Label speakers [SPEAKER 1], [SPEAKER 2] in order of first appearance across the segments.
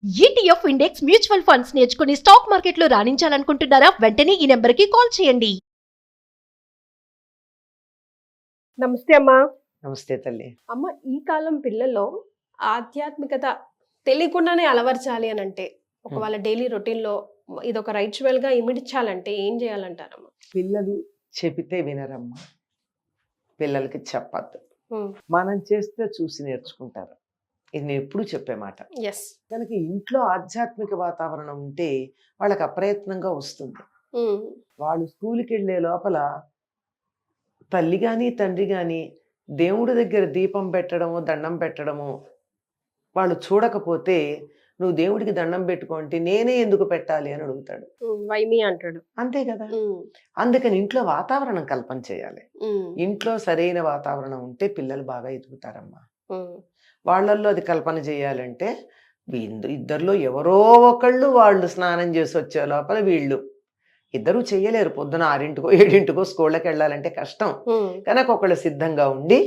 [SPEAKER 1] ETF index mutual funds నేర్చుకుని stock మార్కెట్లో రాణించాలనుకుంటున్నారా? వెంటనే ఈ నెంబర్కి కాల్ చేయండి.
[SPEAKER 2] నమస్తే అమ్మా.
[SPEAKER 3] నమస్తే తల్లి.
[SPEAKER 2] అమ్మ, ఈ కాలం పిల్లల్లో ఆధ్యాత్మికత తెలియకుండానే అలవర్చాలి అని అంటే ఒక వాళ్ళ డైలీ రొటీన్లో ఇదొక రైచువల్ గా ఇమిడించాలంటే ఏం చేయాలంటారమ్మా?
[SPEAKER 3] పిల్లలు చెబితే వినరమ్మా, పిల్లలకి చెప్పద్దు. మనం చేస్తే చూసి నేర్చుకుంటారు. ఇది నేను ఎప్పుడు చెప్పే మాట.
[SPEAKER 2] ఎస్.
[SPEAKER 3] కనుక ఇంట్లో ఆధ్యాత్మిక వాతావరణం ఉంటే వాళ్ళకి అప్రయత్నంగా వస్తుంది. వాళ్ళు స్కూల్కి వెళ్ళే లోపల తల్లి కానీ తండ్రి కానీ దేవుడి దగ్గర దీపం పెట్టడము దండం పెట్టడము వాళ్ళు చూడకపోతే, నువ్వు దేవుడికి దండం పెట్టుకుంటే నేనే ఎందుకు పెట్టాలి అని అడుగుతాడు.
[SPEAKER 2] వైమి అంటాడు.
[SPEAKER 3] అంతే కదా. అందుకని ఇంట్లో వాతావరణం కల్పన చేయాలి. ఇంట్లో సరైన వాతావరణం ఉంటే పిల్లలు బాగా ఎదుగుతారమ్మా. వాళ్ళల్లో అది కల్పన చేయాలంటే ఇద్దరిలో ఎవరో ఒకళ్ళు వాళ్ళు స్నానం చేసి వచ్చే లోపల వీళ్ళు ఇద్దరు చెయ్యలేరు. పొద్దున 6 7 స్కూళ్ళకి వెళ్ళాలంటే కష్టం. కనుక ఒకళ్ళు సిద్ధంగా ఉండి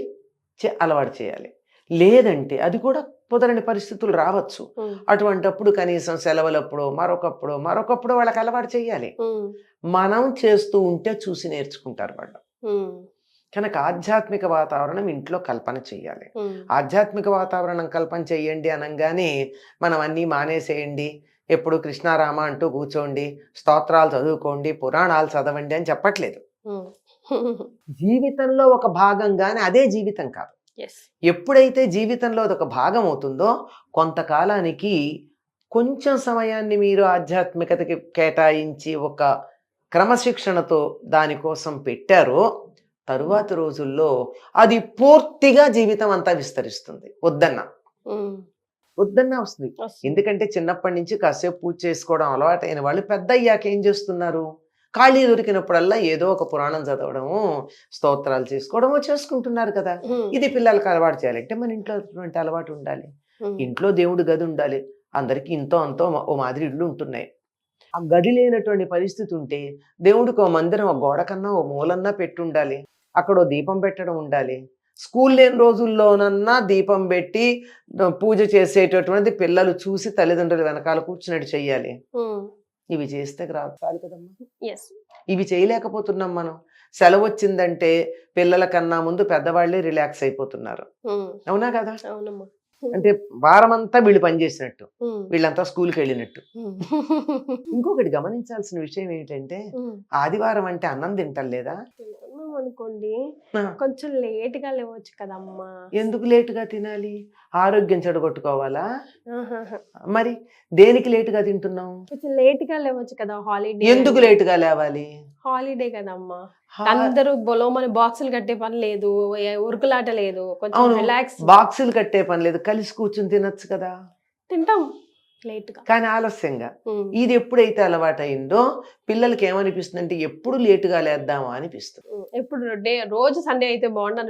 [SPEAKER 3] అలవాటు చేయాలి. లేదంటే అది కూడా కుదరని పరిస్థితులు రావచ్చు. అటువంటప్పుడు కనీసం సెలవులప్పుడు మరొకప్పుడు వాళ్ళకి అలవాటు చేయాలి. మనం చేస్తూ ఉంటే చూసి నేర్చుకుంటారు వాళ్ళు. కనుక ఆధ్యాత్మిక వాతావరణం ఇంట్లో కల్పన చెయ్యాలి. ఆధ్యాత్మిక వాతావరణం కల్పన చెయ్యండి అనగానే మనం అన్నీ మానేసేయండి, ఎప్పుడు కృష్ణారామ అంటూ కూర్చోండి, స్తోత్రాలు చదువుకోండి, పురాణాలు చదవండి అని చెప్పట్లేదు. జీవితంలో ఒక భాగంగానే అదే జీవితం కాదు. ఎప్పుడైతే జీవితంలో అది ఒక భాగం అవుతుందో కొంతకాలానికి కొంచెం సమయాన్ని మీరు ఆధ్యాత్మికతకి కేటాయించి ఒక క్రమశిక్షణతో దానికోసం పెట్టారో తరువాత రోజుల్లో అది పూర్తిగా జీవితం అంతా విస్తరిస్తుంది. వద్దన్నా వస్తుంది. ఎందుకంటే చిన్నప్పటి నుంచి కాసేపు పూజ చేసుకోవడం అలవాటైన వాళ్ళు పెద్ద అయ్యాక ఏం చేస్తున్నారు? ఖాళీ దొరికినప్పుడల్లా ఏదో ఒక పురాణం చదవడము, స్తోత్రాలు చేసుకోవడమో చేసుకుంటున్నారు కదా. ఇది పిల్లలకు అలవాటు చేయాలంటే మన ఇంట్లో అటువంటి అలవాటు ఉండాలి. ఇంట్లో దేవుడి గది ఉండాలి. అందరికీ ఇంతో అంతో ఓ మాదిరి ఇళ్ళు ఉంటున్నాయి. ఆ గది లేనటువంటి పరిస్థితి ఉంటే దేవుడికి ఓ మందిరం, ఒక గోడ కన్నా ఓ మూలన్నా పెట్టి ఉండాలి. అక్కడ ఓ దీపం పెట్టడం ఉండాలి. స్కూల్ లేని రోజుల్లోనన్నా దీపం పెట్టి పూజ చేసేటటువంటి పిల్లలు చూసి తల్లిదండ్రులు వెనకాల కూర్చున్నట్టు చెయ్యాలి. ఇవి చేస్తే రాదు కదమ్మా. ఇవి చేయలేకపోతున్నాం మనం. సెలవు వచ్చిందంటే పిల్లల కన్నా ముందు పెద్దవాళ్ళే రిలాక్స్ అయిపోతున్నారు. అవునా కదా? అంటే వారమంతా వీళ్ళు పనిచేసినట్టు, వీళ్ళంతా స్కూల్కి వెళ్ళినట్టు. ఇంకొకటి గమనించాల్సిన విషయం ఏంటంటే ఆదివారం అంటే అన్నం తింటలేదా
[SPEAKER 2] అనుకోండి, కొంచెం లేట్ గా లేవచ్చు కదమ్మా.
[SPEAKER 3] ఎందుకు లేటుగా తినాలి? ఆరోగ్యం చెడగొట్టుకోవాలా? మరి దేనికి లేటుగా తింటున్నాం?
[SPEAKER 2] కొంచెం లేట్ గా లేవచ్చు కదా. హాలిడే.
[SPEAKER 3] ఎందుకు లేటుగా లేవాలి?
[SPEAKER 2] హాలిడే కదమ్మా. అందరూ బొలోమని బాక్సులు కట్టే పని లేదు, ఉరుకులాట లేదు, కొంచెం రిలాక్స్.
[SPEAKER 3] బాక్సులు కట్టే పని లేదు, కలిసి కూర్చుని తినొచ్చు కదా.
[SPEAKER 2] తింటాం లేట్ గా,
[SPEAKER 3] కానీ ఆలస్యంగా. ఇది ఎప్పుడైతే అలవాటైందో పిల్లలకి ఏమనిపిస్తుంది అంటే ఎప్పుడు లేటుగా లేద్దామా అనిపిస్తుంది.
[SPEAKER 2] ఎప్పుడు రోజు సండే అయితే బాగుండు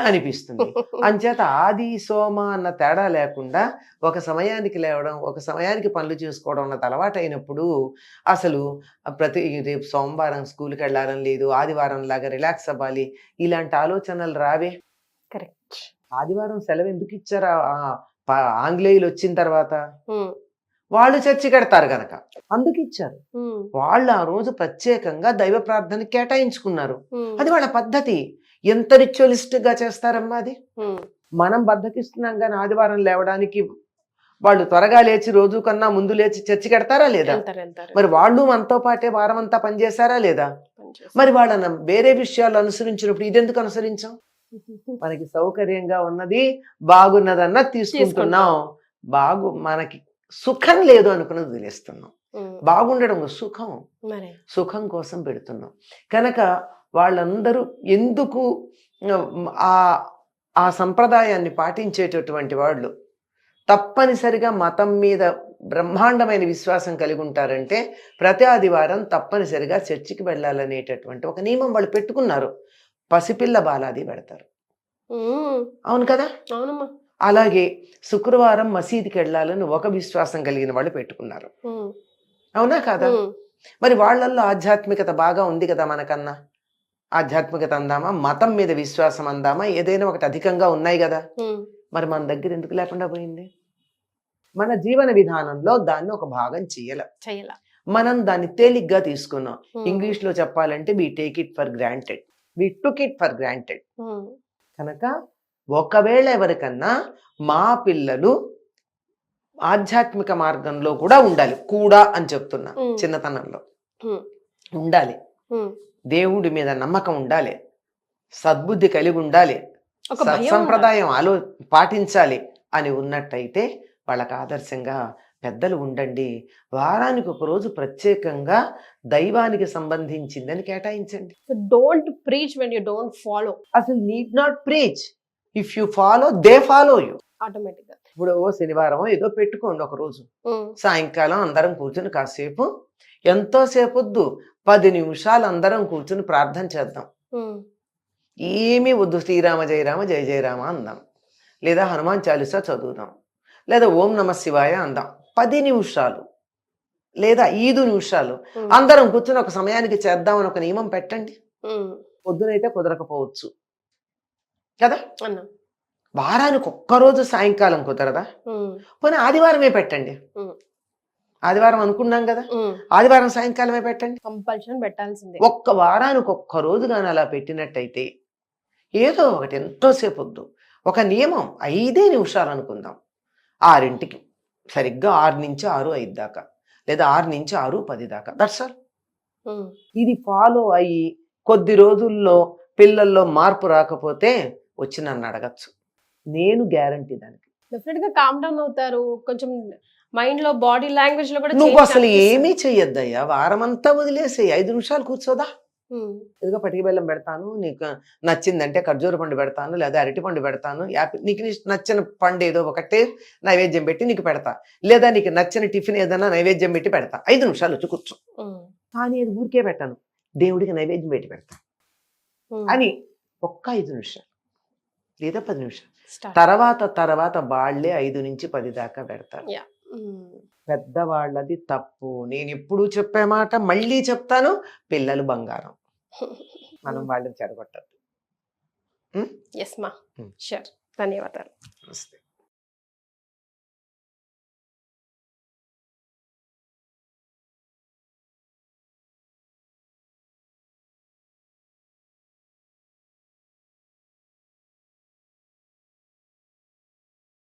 [SPEAKER 3] అనిపిస్తుంది. అంచేత ఆది సోమ అన్న తేడా లేకుండా ఒక సమయానికి లేవడం, ఒక సమయానికి పనులు చేసుకోవడం అన్నది అలవాటు అయినప్పుడు అసలు రేపు సోమవారం స్కూల్కి వెళ్ళాలని లేదు, ఆదివారం లాగా రిలాక్స్ అవ్వాలి, ఇలాంటి ఆలోచనలు రావే.
[SPEAKER 2] కరెక్ట్.
[SPEAKER 3] ఆదివారం సెలవు ఎందుకు ఇచ్చారా ఆంగ్లేయులు వచ్చిన తర్వాత? వాళ్ళు చర్చి కడతారు గనక అందుకు ఇచ్చారు. వాళ్ళు ఆ రోజు ప్రత్యేకంగా దైవ ప్రార్థన కేటాయించుకున్నారు. అది వాళ్ళ పద్ధతి. ఎంత రిచువలిస్టిక్ గా చేస్తారమ్మా అది. మనం బద్దకిస్తున్నాం కానీ ఆదివారం లేవడానికి వాళ్ళు త్వరగా లేచి రోజు కన్నా ముందు లేచి చర్చి కడతారా లేదా? మరి వాళ్ళు మనతో పాటే వారం అంతా పనిచేశారా లేదా? మరి వాళ్ళని వేరే విషయాలు అనుసరించినప్పుడు ఇదెందుకు అనుసరించాం? మనకి సౌకర్యంగా ఉన్నది, బాగున్నదన్నా తీసుకుంటున్నాం. మనకి సుఖం లేదు అనుకున్నది వదిలేస్తున్నాం. బాగుండడం సుఖం కోసం పెడుతున్నాం. కనుక వాళ్ళందరూ ఎందుకు ఆ సంప్రదాయాన్ని పాటించేటటువంటి వాళ్ళు తప్పనిసరిగా మతం మీద బ్రహ్మాండమైన విశ్వాసం కలిగి ఉంటారంటే ప్రతి ఆదివారం తప్పనిసరిగా చర్చికి వెళ్ళాలనేటటువంటి ఒక నియమం వాళ్ళు పెట్టుకున్నారు. పసిపిల్ల బాలాది పెడతారు. అవును కదా?
[SPEAKER 2] అవునమ్మా.
[SPEAKER 3] అలాగే శుక్రవారం మసీదుకి వెళ్ళాలని ఒక విశ్వాసం కలిగిన వాళ్ళు పెట్టుకున్నారు. అవునా కదా? మరి వాళ్ళల్లో ఆధ్యాత్మికత బాగా ఉంది కదా మనకన్నా. ఆధ్యాత్మికత అందామా, మతం మీద విశ్వాసం అందామా, ఏదైనా ఒకటి అధికంగా ఉన్నాయి కదా. మరి మన దగ్గర ఎందుకు లేకుండా పోయింది? మన జీవన విధానంలో దాన్ని ఒక భాగం చేయలేం.
[SPEAKER 2] చెయ్యాల.
[SPEAKER 3] మనం దాన్ని తేలిగ్గా తీసుకున్నాం. ఇంగ్లీష్ లో చెప్పాలంటే we take it for granted, we took it for granted. కనుక ఒకవేళ ఎవరికన్నా మా పిల్లలు ఆధ్యాత్మిక మార్గంలో కూడా ఉండాలి, కూడా అని చెప్తున్నా, చిన్నతనంలో ఉండాలి, దేవుడి మీద నమ్మకం ఉండాలి, సద్బుద్ధి కలిగి ఉండాలి,
[SPEAKER 2] ఒక భయం
[SPEAKER 3] సత్సంప్రదాయం పాటించాలి అని ఉన్నట్టయితే వాళ్ళకి ఆదర్శంగా పెద్దలు ఉండండి. వారానికి ఒక రోజు ప్రత్యేకంగా దైవానికి సంబంధించిందని కేటాయించండి.
[SPEAKER 2] Don't preach when you don't follow.
[SPEAKER 3] అసలు need not preach, if you follow they follow you.
[SPEAKER 2] Automatic గా
[SPEAKER 3] ఇప్పుడు శనివారం ఏదో పెట్టుకోండి, ఒక రోజు సాయంకాలం అందరం కూర్చుని కాసేపు, ఎంతో సేపు వద్దు, 10 నిమిషాలు అందరం కూర్చుని ప్రార్థన చేద్దాం. ఏమీ వద్దు, శ్రీరామ జయ రామ జయ జయ రామ అందాం, లేదా హనుమాన్ చాలీసా చదువుదాం, లేదా ఓం నమ శివాయ అందాం. 10 నిమిషాలు లేదా 5 నిమిషాలు అందరం కూర్చుని ఒక సమయానికి చేద్దామని ఒక నియమం పెట్టండి. పొద్దునైతే కుదరకపోవచ్చు కదా, వారానికి ఒక్కరోజు సాయంకాలం కుదరదా? పోనీ ఆదివారమే పెట్టండి. ఆదివారం అనుకున్నాం కదా, ఆదివారం సాయంకాలమే పెట్టండి.
[SPEAKER 2] కంపల్షన్ పెట్టాల్సిందే.
[SPEAKER 3] ఒక్క వారానికి ఒక్క రోజు కానీ అలా పెట్టినట్టయితే ఏదో ఒకటి, ఎంతోసేపు వద్దు, ఒక నియమం 5 నిమిషాలు అనుకుందాం. 6ంటికి సరిగ్గా 6 నుంచి 6, 5 దాకా, లేదా 6 నుంచి 6, 10 దాకా, దట్స్ ఆల్. ఇది ఫాలో అయ్యి కొద్ది రోజుల్లో పిల్లల్లో మార్పు రాకపోతే వచ్చి నన్ను అడగచ్చు, నేను గ్యారంటీ దానికి.
[SPEAKER 2] డెఫినెట్ గా కామ్ డౌన్ అవుతారు, కొంచెం మైండ్ లో బాడీ లాంగ్వేజ్ లో కూడా
[SPEAKER 3] నువ్వు అసలు ఏమీ చెయ్యొద్దయ్యా, వారమంతా వదిలేసి 5 నిమిషాలు కూర్చోదా. ఇదిగో పటికి బెల్లం పెడతాను, నీకు నచ్చిందంటే ఖర్జూర పండు పెడతాను, లేదా అరటి పండు పెడతాను, యాపిల్, నీకు నచ్చిన పండు ఏదో ఒకటే నైవేద్యం పెట్టి నీకు పెడతా, లేదా నీకు నచ్చిన టిఫిన్ ఏదైనా నైవేద్యం పెట్టి పెడతా, 5 నిమిషాలు వచ్చి కూర్చో. కానీ అది ఊరికే పెట్టాను, దేవుడికి నైవేద్యం పెట్టి పెడతా అని ఒక్క 5 నిమిషాలు లేదా 10 నిమిషాలు తర్వాత వాళ్ళే 5 నుంచి 10 దాకా పెడతారు. పెద్దవాళ్ళది తప్పు. నేను ఎప్పుడు చెప్పే మాట మళ్ళీ చెప్తాను, పిల్లలు బంగారం, మనం వాళ్ళని చెడగొట్టద్దు.
[SPEAKER 2] ఎస్ మా, షూర్. ధన్యవాదాలు.
[SPEAKER 3] నమస్తే.